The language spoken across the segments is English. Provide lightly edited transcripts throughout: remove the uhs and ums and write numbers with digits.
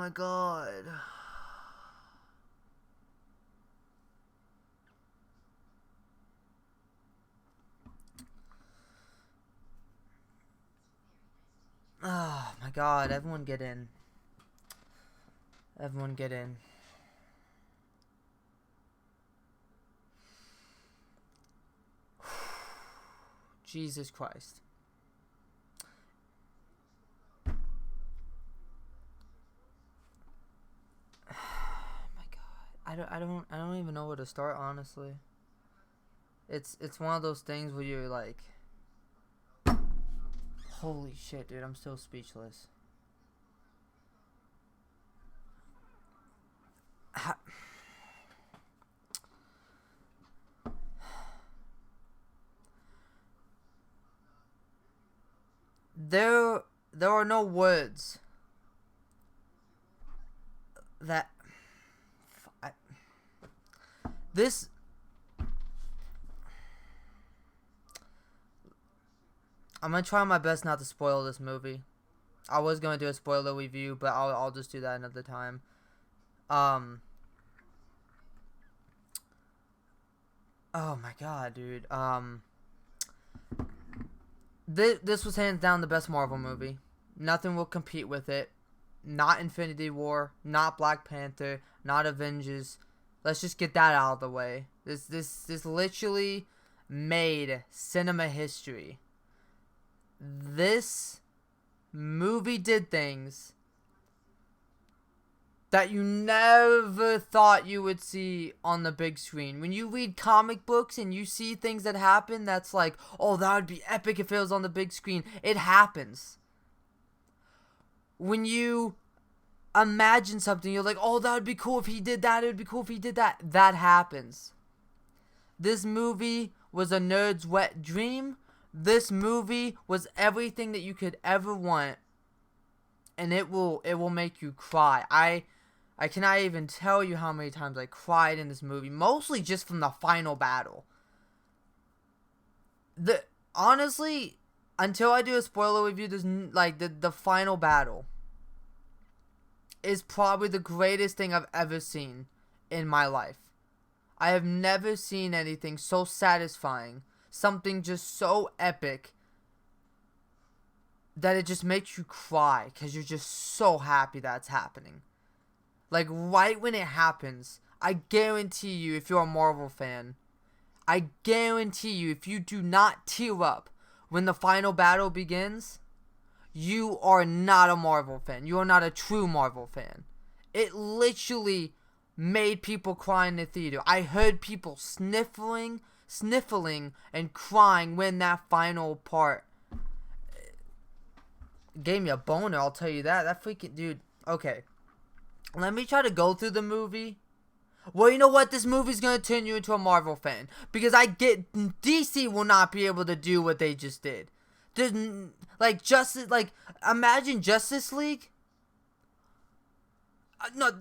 my god. Oh my god, everyone get in. Everyone get in. Jesus Christ. My god. I don't even know where to start, honestly. It's one of those things where you're like, holy shit, dude, I'm still speechless. There are no words that this I'm gonna try my best not to spoil this movie. I was gonna do a spoiler review, but I'll just do that another time. Oh my god, dude. This was hands down the best Marvel movie. Nothing will compete with it. Not Infinity War, not Black Panther, not Avengers. Let's just get that out of the way. This literally made cinema history. This movie did things that you never thought you would see on the big screen. When you read comic books and you see things that happen, that's like, oh, that would be epic if it was on the big screen. It happens. When you imagine something, you're like, oh, that would be cool if he did that. It would be cool if he did that. That happens. This movie was a nerd's wet dream. This movie was everything that you could ever want. And it will make you cry. I cannot even tell you how many times I cried in this movie. Mostly just from the final battle. Honestly, until I do a spoiler review, there's like the final battle is probably the greatest thing I've ever seen in my life. I have never seen anything so satisfying. Something just so epic that it just makes you cry because you're just so happy that's happening. Like, right when it happens, I guarantee you, if you're a Marvel fan, I guarantee you, if you do not tear up when the final battle begins, you are not a Marvel fan. You are not a true Marvel fan. It literally made people cry in the theater. I heard people sniffling, and crying when that final part gave me a boner, I'll tell you that. That freaking dude. Okay. Let me try to go through the movie. Well, you know what? This movie's gonna turn you into a Marvel fan. Because I get DC will not be able to do what they just did. There's, like, Justice, like, imagine Justice League. No,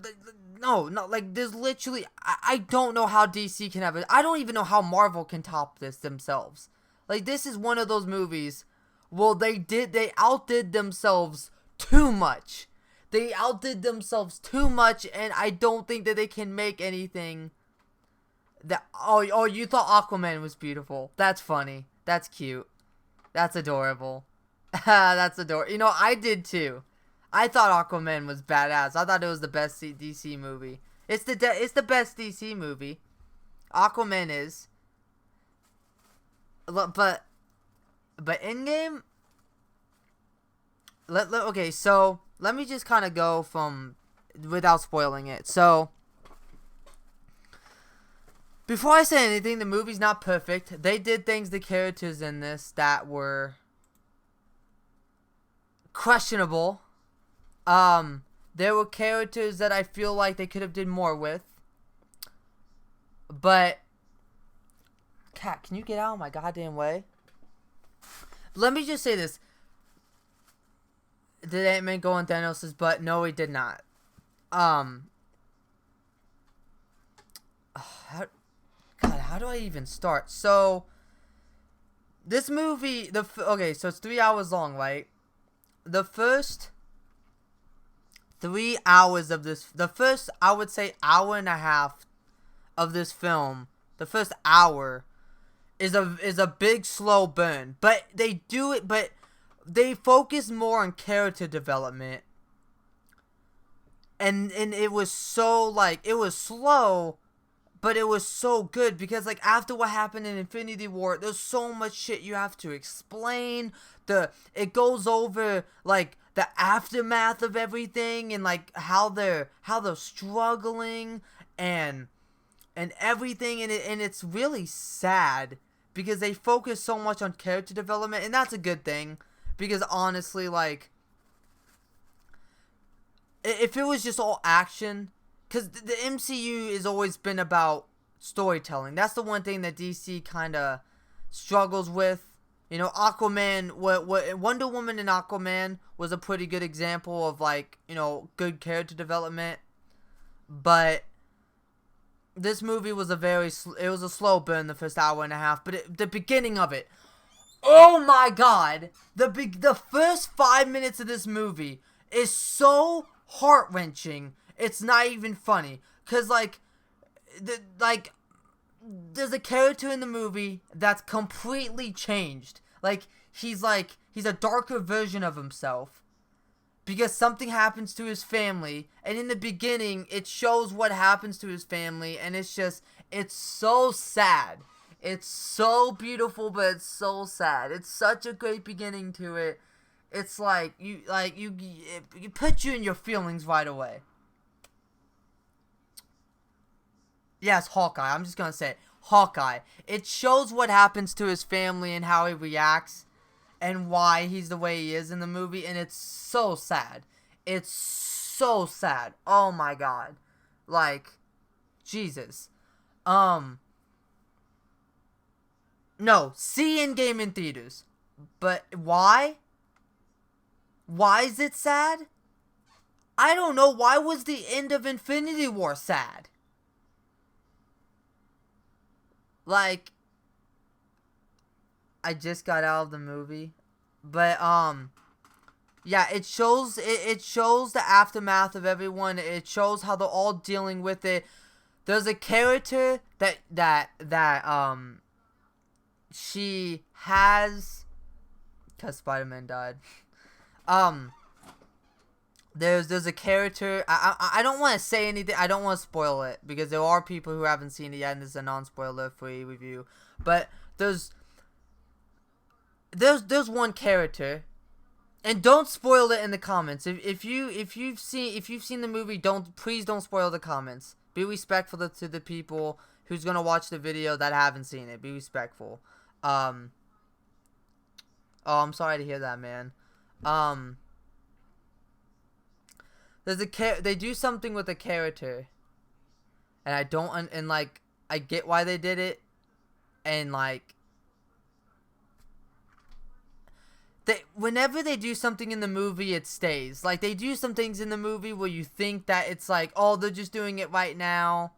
like, there's literally, I don't know how DC can have it. I don't even know how Marvel can top this themselves. Like, this is one of those movies, well, they outdid themselves too much. They outdid themselves too much, and I don't think that they can make anything that, oh, you thought Aquaman was beautiful. That's funny. That's cute. That's adorable. That's adorable. You know, I did too. I thought Aquaman was badass. I thought it was the best DC movie. It's the best DC movie. Aquaman is. But Endgame. Okay, so let me just kind of go from without spoiling it. So before I say anything, the movie's not perfect. They did things, the characters in this, that were questionable. There were characters that I feel like they could have did more with. But, Cat, can you get out of my goddamn way? Let me just say this. Did Ant-Man go on Thanos' butt? No, he did not. How do I even start? So, this movie, okay, so it's 3 hours long, right? The first 3 hours of this, the first, I would say, hour and a half of this film, the first hour is a big slow burn. But they do it, but they focus more on character development. And it was so, like, it was slow, but it was so good, because, like, after what happened in Infinity War, there's so much shit you have to explain. It goes over, like, the aftermath of everything, and, like, how they're struggling, and everything, and it's really sad, because they focus so much on character development, and that's a good thing, because honestly, like, if it was just all action, because the MCU has always been about storytelling. That's the one thing that DC kind of struggles with. You know, Aquaman, what Wonder Woman and Aquaman was a pretty good example of, like, you know, good character development. But this movie was it was a slow burn the first hour and a half. But the beginning of it, oh my god, the first 5 minutes of this movie is so heart-wrenching, it's not even funny, because, like, there's a character in the movie that's completely changed. Like, he's a darker version of himself, because something happens to his family, and in the beginning, it shows what happens to his family, and it's so sad. It's so beautiful, but it's so sad. It's such a great beginning to it. It's like, it puts you in your feelings right away. Yes, Hawkeye. I'm just gonna say it. Hawkeye. It shows what happens to his family and how he reacts and why he's the way he is in the movie, and it's so sad. It's so sad. Oh my god. Like, Jesus. No, see Endgame in theaters. But why? Why is it sad? I don't know. Why was the end of Infinity War sad? Like, I just got out of the movie, but yeah, it shows the aftermath of everyone. It shows how they're all dealing with it. There's a character that she has, because Spider-Man died. There's a character, I don't want to say anything, I don't want to spoil it, because there are people who haven't seen it yet, and this is a non-spoiler free review, but there's one character, and don't spoil it in the comments. If you've seen the movie, please don't spoil the comments. Be respectful to the people who's gonna watch the video that haven't seen it. Be respectful. Oh, I'm sorry to hear that, man. They do something with a character, and I get why they did it, and, like, whenever they do something in the movie, it stays. Like, they do some things in the movie where you think that it's like, oh, they're just doing it right now,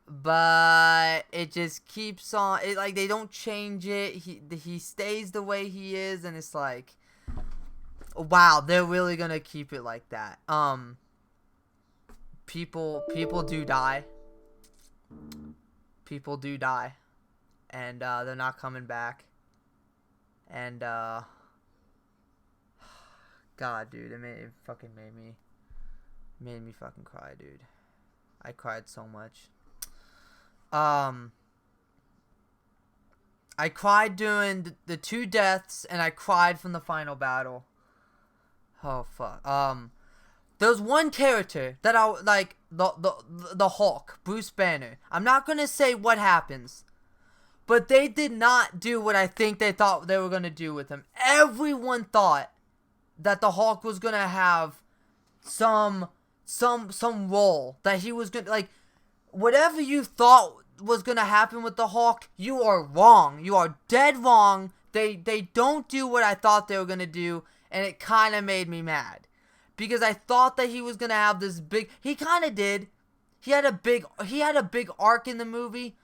but it just keeps on. Like, they don't change it. He stays the way he is, and it's like, wow, they're really gonna keep it like that. People do die. People do die, and they're not coming back. And God, dude, it made me fucking cry, dude. I cried so much. I cried during the two deaths, and I cried from the final battle. Oh fuck. There's one character that I like, the Hulk, Bruce Banner. I'm not gonna say what happens, but they did not do what I think they thought they were gonna do with him. Everyone thought that the Hulk was gonna have some role, that he was gonna, like, whatever you thought was gonna happen with the Hulk, you are wrong. You are dead wrong. They don't do what I thought they were gonna do, and it kind of made me mad, because I thought that he was gonna have this big. He kind of did. He had a big arc in the movie,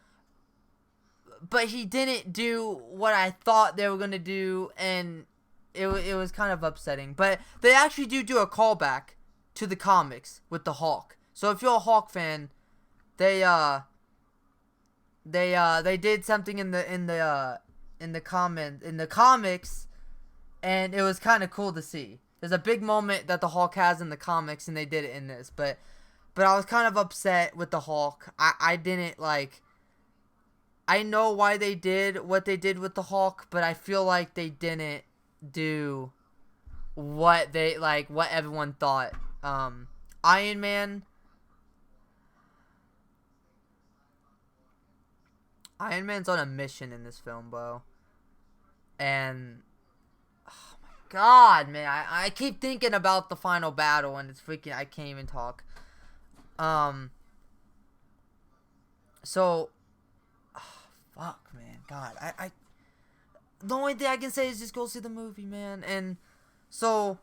but he didn't do what I thought they were gonna do, and it was kind of upsetting. But they actually do a callback to the comics with the Hulk. So if you're a Hulk fan, they did something in the comics, and it was kind of cool to see. There's a big moment that the Hulk has in the comics, and they did it in this. But I was kind of upset with the Hulk. I didn't like. I know why they did what they did with the Hulk, but I feel like they didn't do what everyone thought. Iron Man's on a mission in this film, bro. And oh my god, man, I keep thinking about the final battle, and it's freaking, I can't even talk. So fuck, man, god, I the only thing I can say is just go see the movie, man. And so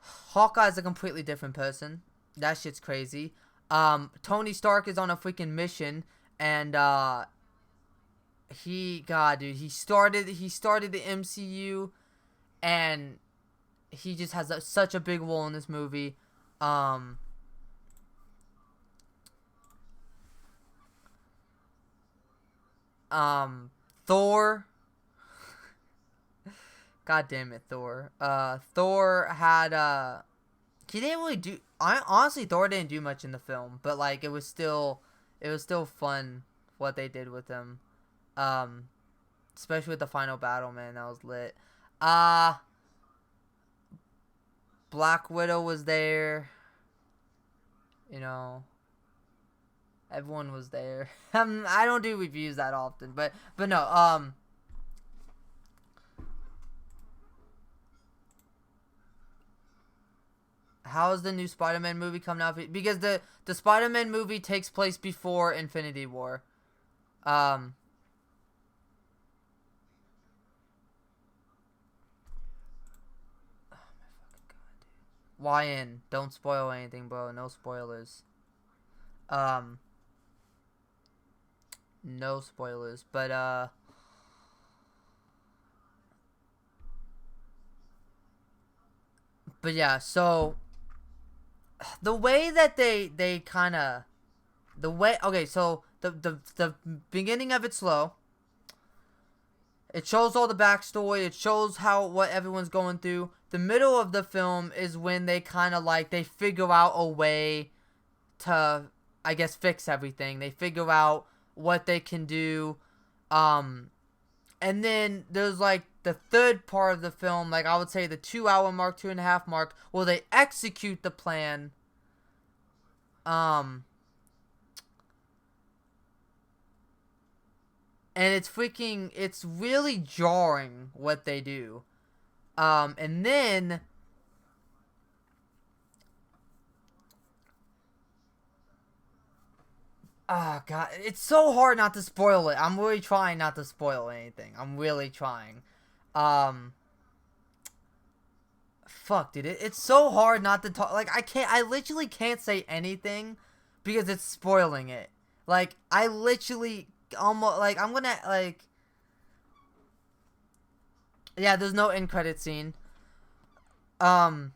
Hawkeye's a completely different person. That shit's crazy. Tony Stark is on a freaking mission, and he started the MCU, and he just has such a big role in this movie. Thor. God damn it, Thor. Thor had, he didn't really do, honestly, Thor didn't do much in the film, but, like, it was still fun what they did with him. Especially with the final battle, man, that was lit. Black Widow was there. You know, everyone was there. I don't do reviews that often, but no, how's the new Spider-Man movie coming out? Because the Spider-Man movie takes place before Infinity War. Oh my fucking god, dude. YN, don't spoil anything, bro. No spoilers. No spoilers, but yeah, so the way that they kind of, okay, so the beginning of it's slow. It shows all the backstory. It shows what everyone's going through. The middle of the film is when they kind of like, they figure out a way to, I guess, fix everything. They figure out what they can do. And then there's like the third part of the film, like I would say the 2-hour mark, 2.5 mark, where they execute the plan. And it's really jarring what they do. And then oh god, it's so hard not to spoil it. I'm really trying not to spoil anything. I'm really trying. Fuck, dude, it's so hard not to talk. Like, I literally can't say anything because it's spoiling it. Like, I literally almost, like, I'm gonna, like, yeah, there's no end credit scene. The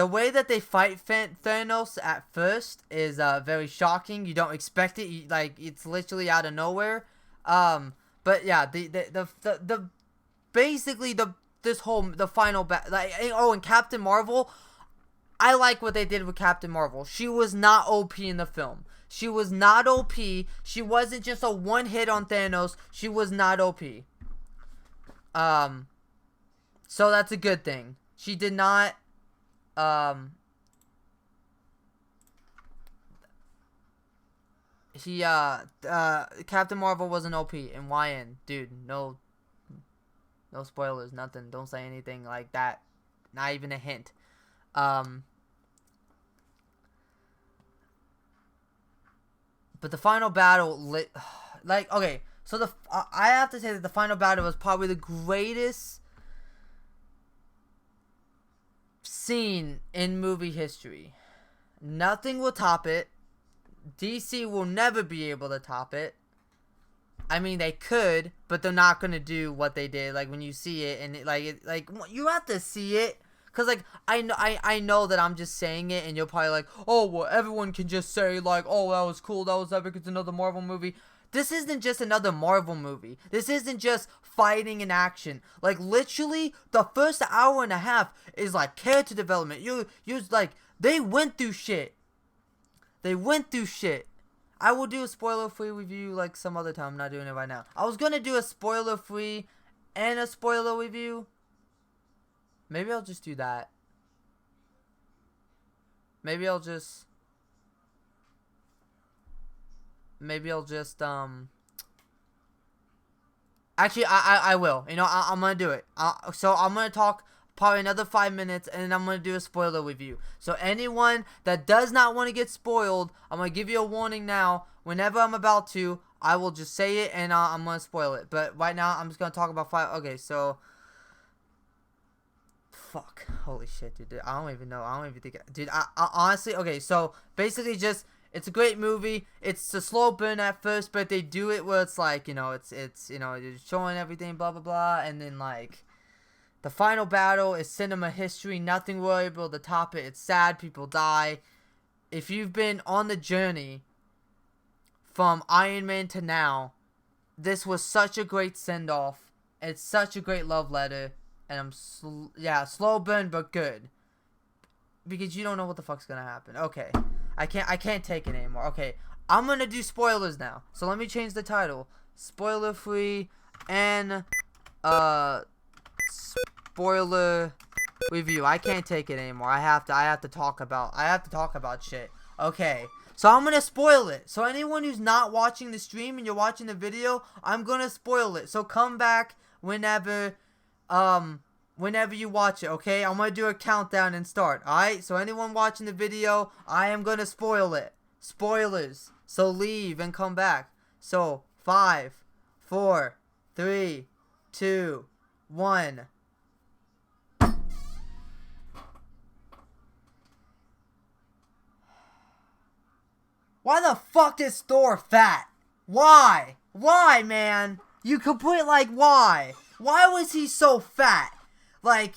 way that they fight Thanos at first is very shocking. You don't expect it. It's literally out of nowhere. But yeah, the basically the final and Captain Marvel. I like what they did with Captain Marvel. She was not OP in the film. She was not OP. She wasn't just a one hit on Thanos. She was not OP. So that's a good thing. She did not. Captain Marvel was an OP and YN, dude. No spoilers, nothing. Don't say anything like that. Not even a hint. But the final battle, okay, so I have to say that the final battle was probably the greatest scene in movie history. Nothing will top it. DC will never be able to top it. I mean, they could, but they're not gonna do what they did. Like, when you see it, and you have to see it, Cause like I know that I'm just saying it, and you're probably like, oh well, everyone can just say like, oh that was cool, that was epic, it's another Marvel movie. This isn't just another Marvel movie. This isn't just fighting and action. Like literally, the first hour and a half is like character development. You like they went through shit. They went through shit. I will do a spoiler-free review like some other time. I'm not doing it right now. I was gonna do a spoiler-free and a spoiler review. Maybe I'll just do that. Maybe I'll just actually I will. You know, I'm gonna do it. So I'm gonna talk probably another 5 minutes, and then I'm going to do a spoiler review. So anyone that does not want to get spoiled, I'm going to give you a warning now. Whenever I'm about to, I will just say it, and I'm going to spoil it. But right now, I'm just going to talk about 5. Okay, so fuck. Holy shit, dude. I don't even know. I don't even think... Dude, I honestly... Okay, so basically just... It's a great movie. It's a slow burn at first, but they do it where it's like, you know, it's you know, you're showing everything, blah, blah, blah, and then, like... The final battle is cinema history. Nothing will be able to top it. It's sad. People die. If you've been on the journey from Iron Man to now, this was such a great send-off. It's such a great love letter. And slow burn, but good. Because you don't know what the fuck's gonna happen. Okay. I can't take it anymore. Okay. I'm gonna do spoilers now. So let me change the title. Spoiler free and spoiler review. I can't take it anymore. I have to talk about shit. Okay. So I'm gonna spoil it. So anyone who's not watching the stream and you're watching the video, I'm gonna spoil it. So come back whenever you watch it, okay? I'm gonna do a countdown and start. Alright? So anyone watching the video, I am gonna spoil it. Spoilers. So leave and come back. So 5, 4, 3, 2, 1. Why the fuck is Thor fat? Why? Why, man? You could put it like, why? Why was he so fat? Like,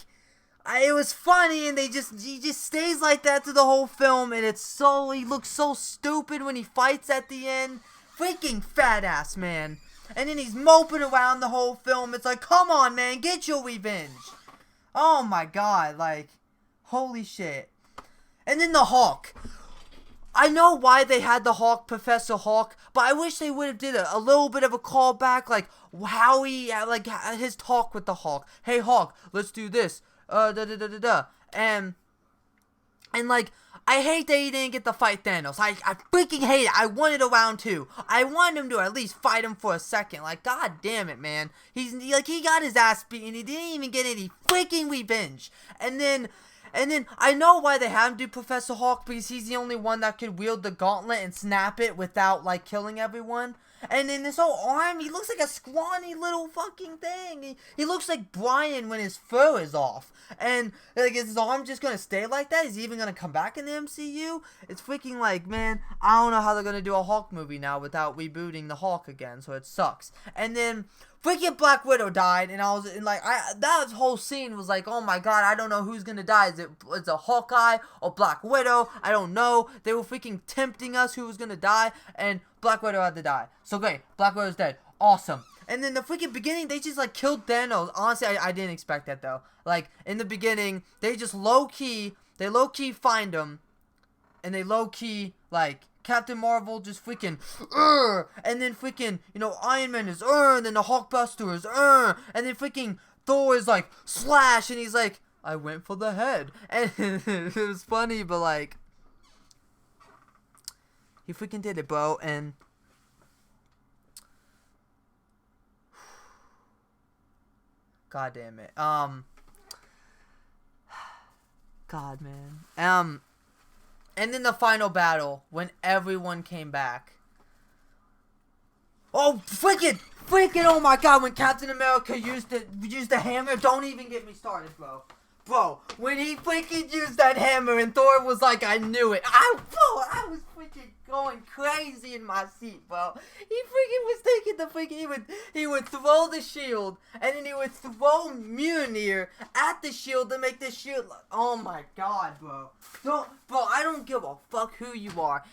it was funny, and he just stays like that through the whole film, and he looks so stupid when he fights at the end. Freaking fat ass, man. And then he's moping around the whole film. It's like, come on, man, get your revenge. Oh my god, like, holy shit. And then the Hulk. I know why they had the Hulk, Professor Hulk, but I wish they would have did a little bit of a callback, like how he, like his talk with the Hulk. Hey Hulk, let's do this. And like, I hate that he didn't get to fight Thanos. I freaking hate it. I wanted a round 2. I wanted him to at least fight him for a second. Like, god damn it, man. He got his ass beaten. He didn't even get any freaking revenge. And then I know why they have him do Professor Hulk, because he's the only one that could wield the gauntlet and snap it without, like, killing everyone. And then this whole arm, he looks like a scrawny little fucking thing. He looks like Brian when his fur is off. And, like, is his arm just gonna stay like that? Is he even gonna come back in the MCU? It's freaking like, man, I don't know how they're gonna do a Hulk movie now without rebooting the Hulk again, so it sucks. And then freaking Black Widow died, and I was like, that whole scene was like, oh my god, I don't know who's gonna die. Is it Hawkeye or Black Widow? I don't know. They were freaking tempting us who was gonna die, and Black Widow had to die. So great, Black Widow's dead. Awesome. And then the freaking beginning, they just like killed Thanos. Honestly, I didn't expect that though. Like in the beginning, they just low key find him, and they low key like. Captain Marvel just freaking, and then freaking, you know, Iron Man is, and then the Hulkbuster is, and then freaking Thor is like, slash, and he's like, I went for the head, and it was funny, but like, he freaking did it, bro, and, god damn it, god, man, and then the final battle, when everyone came back. Oh, freaking, oh my god, when Captain America used the hammer, don't even get me started, bro. Bro, when he freaking used that hammer and Thor was like, I knew it. I was freaking going crazy in my seat, bro. He freaking was taking the freaking, he would throw the shield, and then he would throw Mjolnir at the shield to make the shield, oh my god, bro. Bro, I don't give a fuck who you are.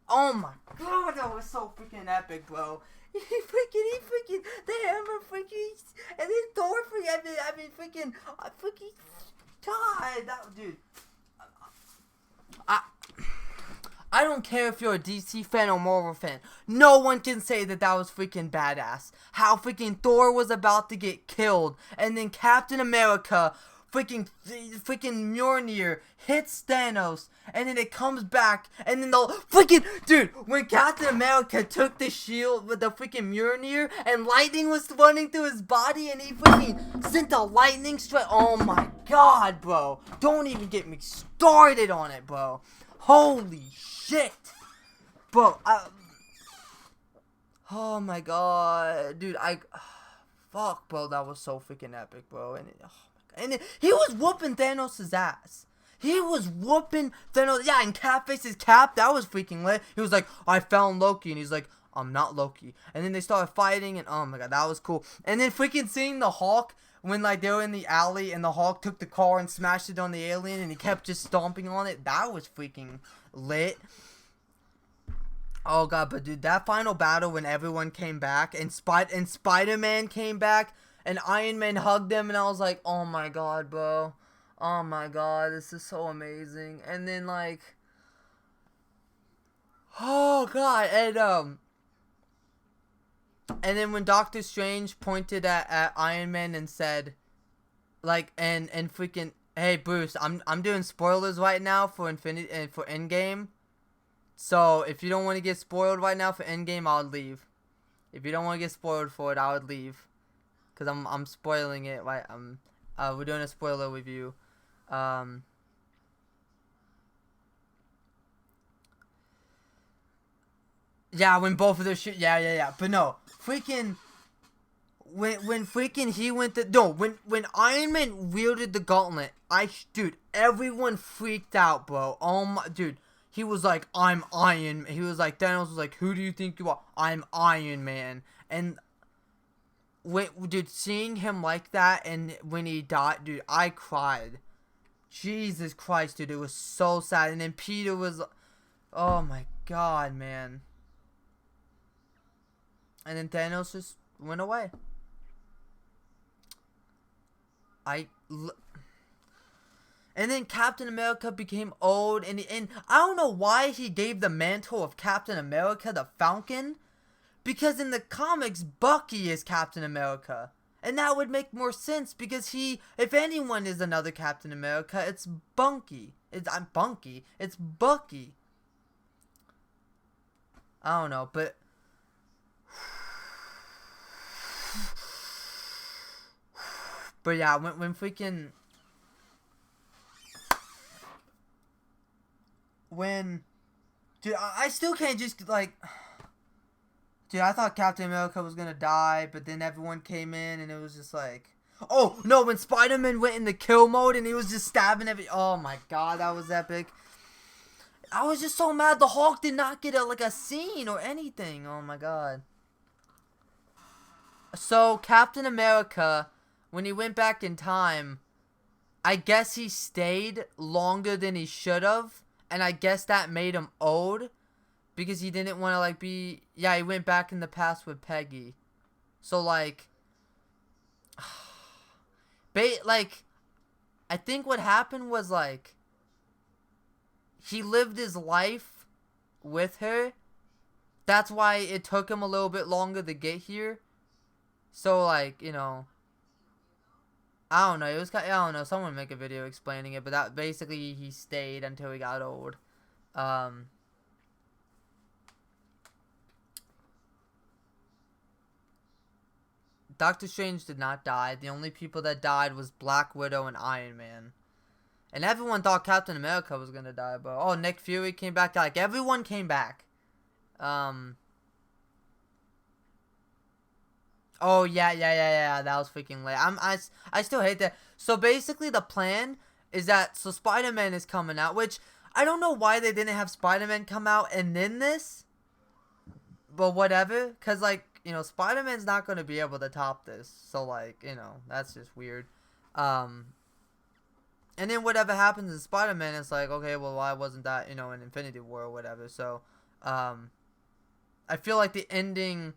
Oh my god, that was so freaking epic, bro. He freaking, the hammer freaking, and then Thor freaking, God, that, dude. I don't care if you're a DC fan or Marvel fan. No one can say that that was freaking badass. How freaking Thor was about to get killed, and then Captain America freaking Mjolnir hits Thanos, and then it comes back, and then the freaking, dude, when Captain America took the shield with the freaking Mjolnir, and lightning was running through his body, and he freaking sent a lightning strike. Oh my god, bro. Don't even get me started on it, bro. Holy shit. Bro, oh my god, dude, fuck, bro, that was so freaking epic, bro, and he was whooping Thanos' ass. He was whooping Thanos. Yeah, and Catface's Cap, that was freaking lit. He was like, I found Loki. And he's like, I'm not Loki. And then they started fighting. And oh my god, that was cool. And then freaking seeing the Hulk when like they were in the alley. And the Hulk took the car and smashed it on the alien. And he kept just stomping on it. That was freaking lit. Oh god, but dude, that final battle when everyone came back. And Spider-Man came back. And Iron Man hugged him, and I was like, oh my god, bro. Oh my god, this is so amazing. And then, like, oh god, and then when Doctor Strange pointed at Iron Man and said, like, and freaking, hey, Bruce, I'm doing spoilers right now for Infinity, and for Endgame. So, if you don't want to get spoiled right now for Endgame, I would leave. If you don't want to get spoiled for it, I would leave. Cause I'm spoiling it, right? We're doing a spoiler review. Yeah, when both of their shit. Yeah. But no, freaking. When freaking he went to when Iron Man wielded the gauntlet, dude, everyone freaked out, bro. Oh my, dude. He was like, I'm Iron. He was like, Thanos was like, who do you think you are? I'm Iron Man. And dude, seeing him like that, and when he died, dude, I cried. Jesus Christ, dude, it was so sad. And then Peter was, oh my god, man. And then Thanos just went away. And then Captain America became old, and I don't know why he gave the mantle of Captain America to Falcon. Because in the comics, Bucky is Captain America. And that would make more sense because if anyone is another Captain America, it's Bunky. It's Bucky. I don't know, but yeah, when freaking dude, I still can't just like. Dude, I thought Captain America was gonna die, but then everyone came in, and it was just like, oh no, when Spider-Man went in the kill mode, and he was just stabbing oh my god, that was epic. I was just so mad the Hulk did not get a scene or anything. Oh my god. So Captain America, when he went back in time, I guess he stayed longer than he should have, and I guess that made him old. Because he didn't want to, like, he went back in the past with Peggy. So, like, I think what happened was, like, he lived his life with her. That's why it took him a little bit longer to get here. So, like, you know, I don't know. It was I don't know. Someone make a video explaining it, but that basically he stayed until he got old. Doctor Strange did not die. The only people that died was Black Widow and Iron Man. And everyone thought Captain America was gonna die, but oh, Nick Fury came back. Like, everyone came back. Oh, yeah. That was freaking late. I still hate that. So, basically, the plan is that, so Spider-Man is coming out, which I don't know why they didn't have Spider-Man come out and then this, but whatever. Because, like, you know, Spider-Man's not going to be able to top this. So, like, you know, that's just weird. And then whatever happens in Spider-Man, it's like, okay, well, why wasn't that, you know, in Infinity War or whatever? So, I feel like the ending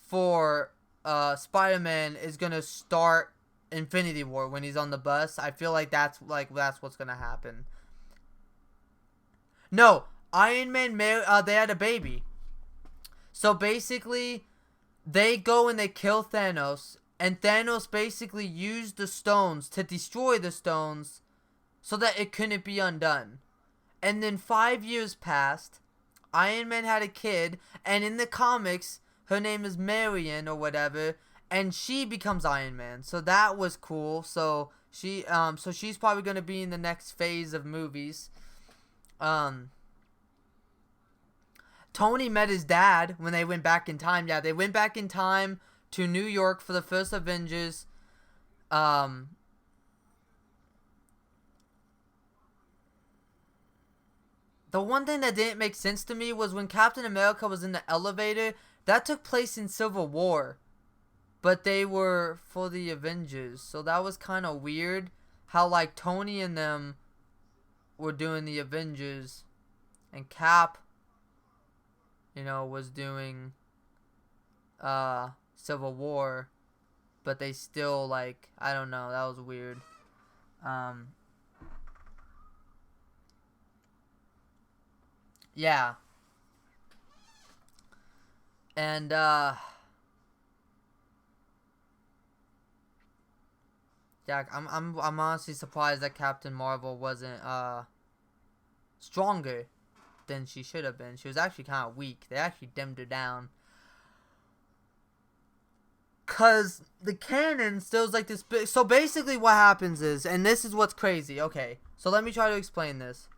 for Spider-Man is going to start Infinity War when he's on the bus. I feel like that's what's going to happen. No, Iron Man, they had a baby. So basically, they go and they kill Thanos, and Thanos basically used the stones to destroy the stones so that it couldn't be undone. And then 5 years passed, Iron Man had a kid, and in the comics, her name is Marion or whatever, and she becomes Iron Man. So that was cool. So she's probably gonna be in the next phase of movies. Tony met his dad when they went back in time. Yeah, they went back in time to New York for the first Avengers. The one thing that didn't make sense to me was when Captain America was in the elevator. That took place in Civil War, but they were for the Avengers. So that was kind of weird how, like, Tony and them were doing the Avengers and Cap, you know, was doing Civil War, but they still, like, I don't know, that was weird. Yeah. And yeah, I'm honestly surprised that Captain Marvel wasn't stronger than she should have been. She was actually kind of weak. They actually dimmed her down. Cause the canon still's like this big. So basically what happens is, and this is what's crazy. Okay, so let me try to explain this.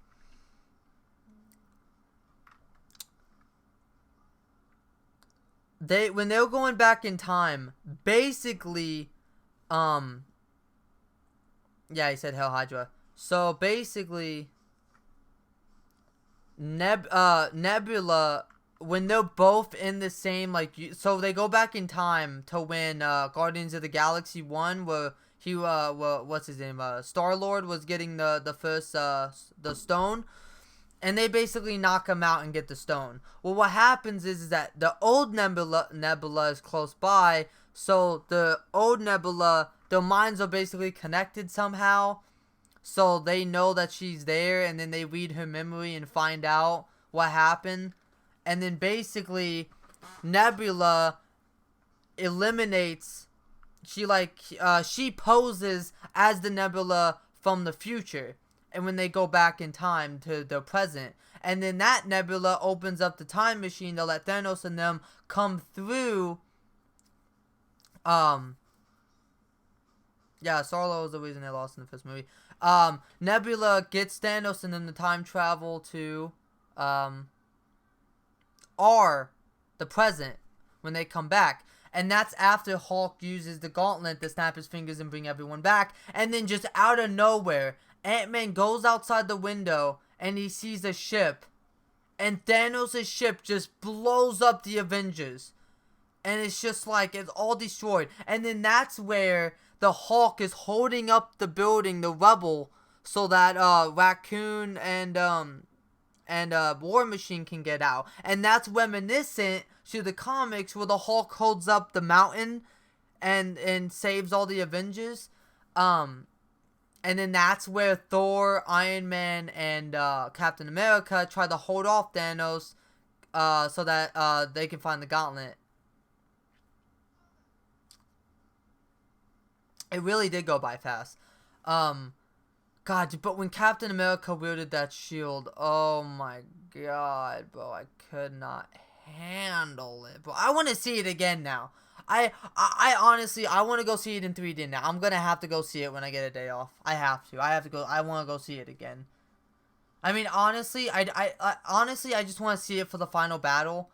When they were going back in time, basically, yeah, he said Hell Hydra. So basically, Nebula, when they're both in the same, like, so they go back in time to when Guardians of the Galaxy 1, where he what's his name, Star-Lord was getting the first the stone. And they basically knock him out and get the stone. Well, what happens is that the old Nebula is close by. So the old Nebula, their minds are basically connected somehow. So they know that she's there. And then they read her memory and find out what happened. And then basically Nebula eliminates. She poses as the Nebula from the future. And when they go back in time to the present. And then that Nebula opens up the time machine to let Thanos and them come through. Yeah, Star-Lord was the reason they lost in the first movie. Nebula gets Thanos and them to time travel to the present, when they come back. And that's after Hulk uses the gauntlet to snap his fingers and bring everyone back. And then just out of nowhere, Ant-Man goes outside the window and he sees a ship. And Thanos' ship just blows up the Avengers. And it's just like, it's all destroyed. And then that's where the Hulk is holding up the building, the rubble, so that Raccoon and War Machine can get out. And that's reminiscent to the comics where the Hulk holds up the mountain and saves all the Avengers. And then that's where Thor, Iron Man, and Captain America try to hold off Thanos so that they can find the gauntlet. It really did go by fast. God, but when Captain America wielded that shield, oh my god, bro, I could not handle it. But I want to see it again now. I honestly, I want to go see it in 3D now. I'm going to have to go see it when I get a day off. I have to go. I want to go see it again. I mean, honestly, honestly, I just want to see it for the final battle.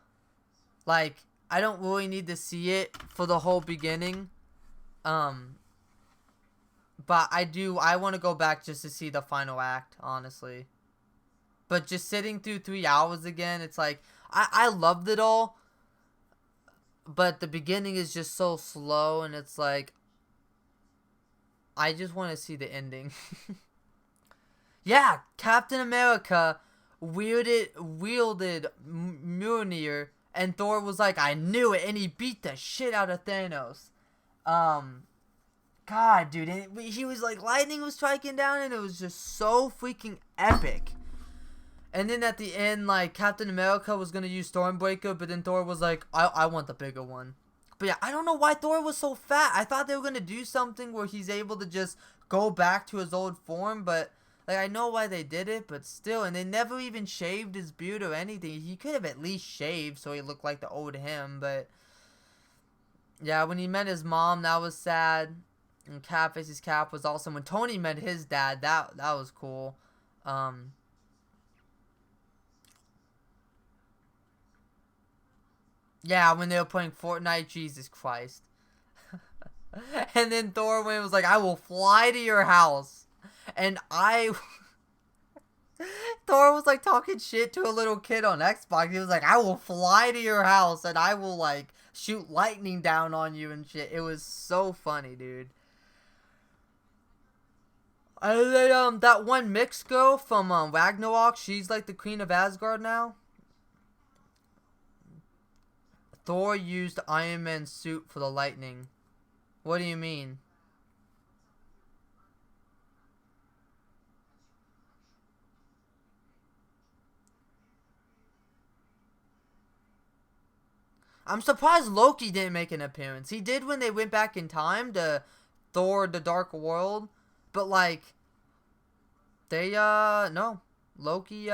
Like, I don't really need to see it for the whole beginning. But I want to go back just to see the final act, honestly. But just sitting through 3 hours again, it's like, I loved it all, but the beginning is just so slow, and it's like, I just want to see the ending. Yeah, Captain America wielded Mjolnir, and Thor was like, I knew it, and he beat the shit out of Thanos. Um, God, dude, and he was like, lightning was striking down, and it was just so freaking epic. And then at the end, like, Captain America was gonna use Stormbreaker, but then Thor was like, I want the bigger one. But yeah, I don't know why Thor was so fat. I thought they were gonna do something where he's able to just go back to his old form, but like, I know why they did it, but still, and they never even shaved his beard or anything. He could have at least shaved so he looked like the old him, but yeah, when he met his mom, that was sad. And Cap vs. Cap was awesome. When Tony met his dad, that was cool. Yeah, when they were playing Fortnite, Jesus Christ. And then Thor was like, I will fly to your house. And Thor was like talking shit to a little kid on Xbox. He was like, I will fly to your house and I will like shoot lightning down on you and shit. It was so funny, dude. And then that one mixed girl from Ragnarok, she's like the queen of Asgard now. Thor used Iron Man's suit for the lightning. What do you mean? I'm surprised Loki didn't make an appearance. He did when they went back in time to Thor the Dark World, but like they no. Loki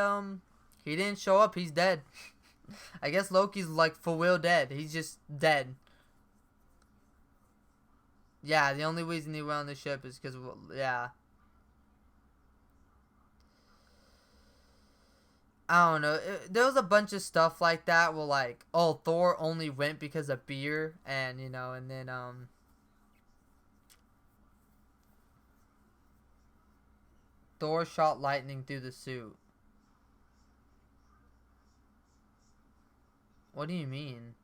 he didn't show up. He's dead. I guess Loki's like for real dead. He's just dead. Yeah, the only reason he went on the ship is because, yeah. I don't know. There was a bunch of stuff like that where, like, oh, Thor only went because of beer, and, you know, and then, Thor shot lightning through the suit. What do you mean?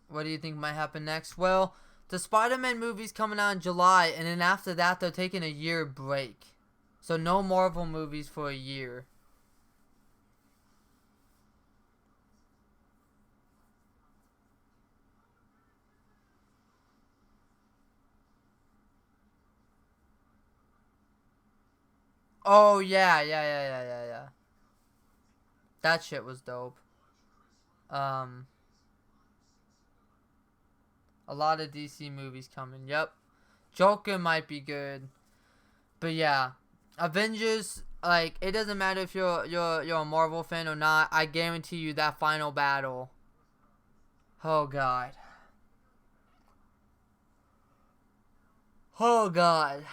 What do you think might happen next? Well, the Spider-Man movie's coming out in July, and then after that, they're taking a year break. So no Marvel movies for a year. Oh, yeah, yeah, yeah, yeah, yeah, yeah. That shit was dope. Um, a lot of DC movies coming. Yep. Joker might be good. But yeah, Avengers, like, it doesn't matter if you're a Marvel fan or not. I guarantee you that final battle. Oh god. Oh god.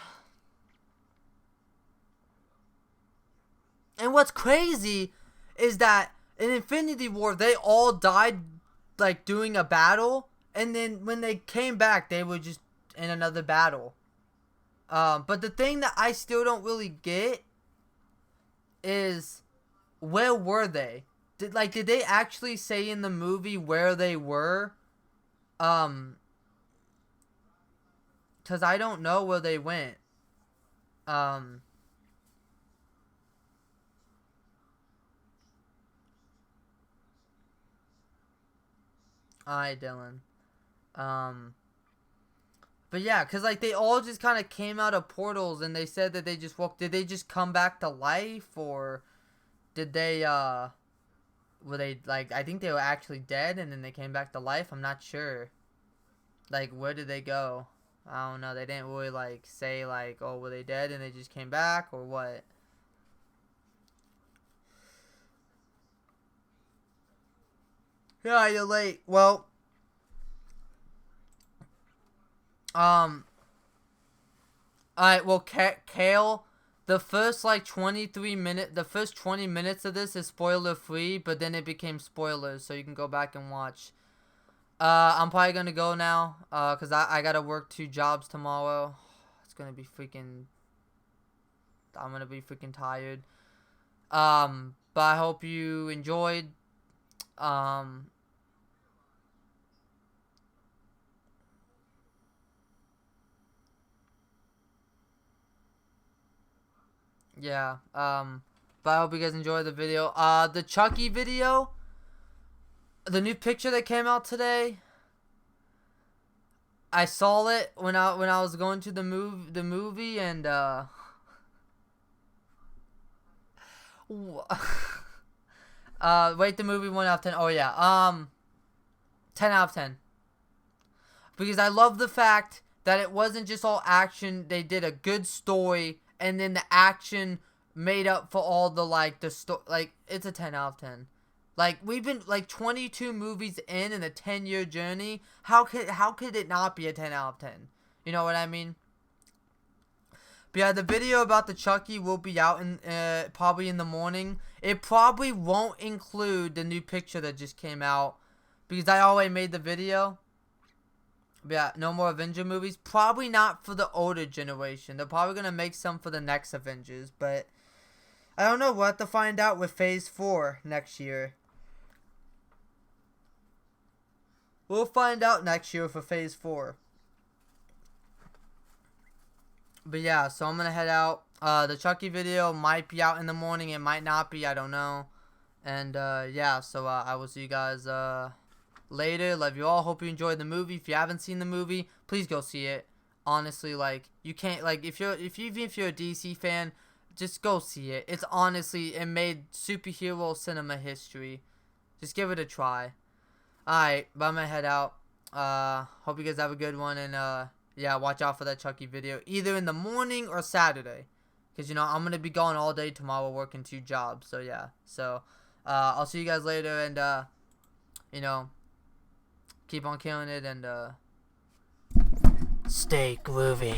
And what's crazy is that in Infinity War they all died like doing a battle, and then when they came back they were just in another battle. But the thing that I still don't really get is, where were they? Did they actually say in the movie where they were? Um, cause I don't know where they went. Um, I Dylan. Um, but yeah, cause like they all just kind of came out of portals, and they said that they just woke. Did they just come back to life, or did they were they like? I think they were actually dead, and then they came back to life. I'm not sure. Like, where did they go? I don't know. They didn't really like say like, oh, were they dead and they just came back, or what? Yeah, you're late. Well, um, all right. Well, Kale the first like 20 minutes of this is spoiler free, but then it became spoilers, so you can go back and watch. I'm probably gonna go now, cause I gotta work 2 jobs tomorrow. It's gonna be freaking. I'm gonna be freaking tired. But I hope you enjoyed. Yeah. But I hope you guys enjoyed the video. The Chucky video, the new picture that came out today. I saw it when I was going to the movie, and rate the movie 1 out of 10. Oh yeah, 10 out of 10. Because I love the fact that it wasn't just all action. They did a good story, and then the action made up for all the like it's a 10 out of 10. Like, we've been like 22 movies in a 10-year journey. How could it not be a 10 out of 10? You know what I mean? But yeah, the video about the Chucky will be out in probably in the morning. It probably won't include the new picture that just came out, because I already made the video. But yeah, no more Avenger movies. Probably not for the older generation. They're probably gonna make some for the next Avengers, but I don't know. We'll have to find out with Phase 4 next year. We'll find out next year for Phase 4. But yeah, so I'm gonna head out. The Chucky video might be out in the morning. It might not be. I don't know. And yeah, so I will see you guys later. Love you all. Hope you enjoyed the movie. If you haven't seen the movie, please go see it. Honestly, like, you can't, like, even if you're a DC fan, just go see it. It's honestly, it made superhero cinema history. Just give it a try. Alright, but I'm gonna head out. Hope you guys have a good one, and yeah, watch out for that Chucky video, either in the morning or Saturday, because, you know, I'm gonna be gone all day tomorrow working 2 jobs. So yeah, so I'll see you guys later, and you know, keep on killing it, and stay groovy.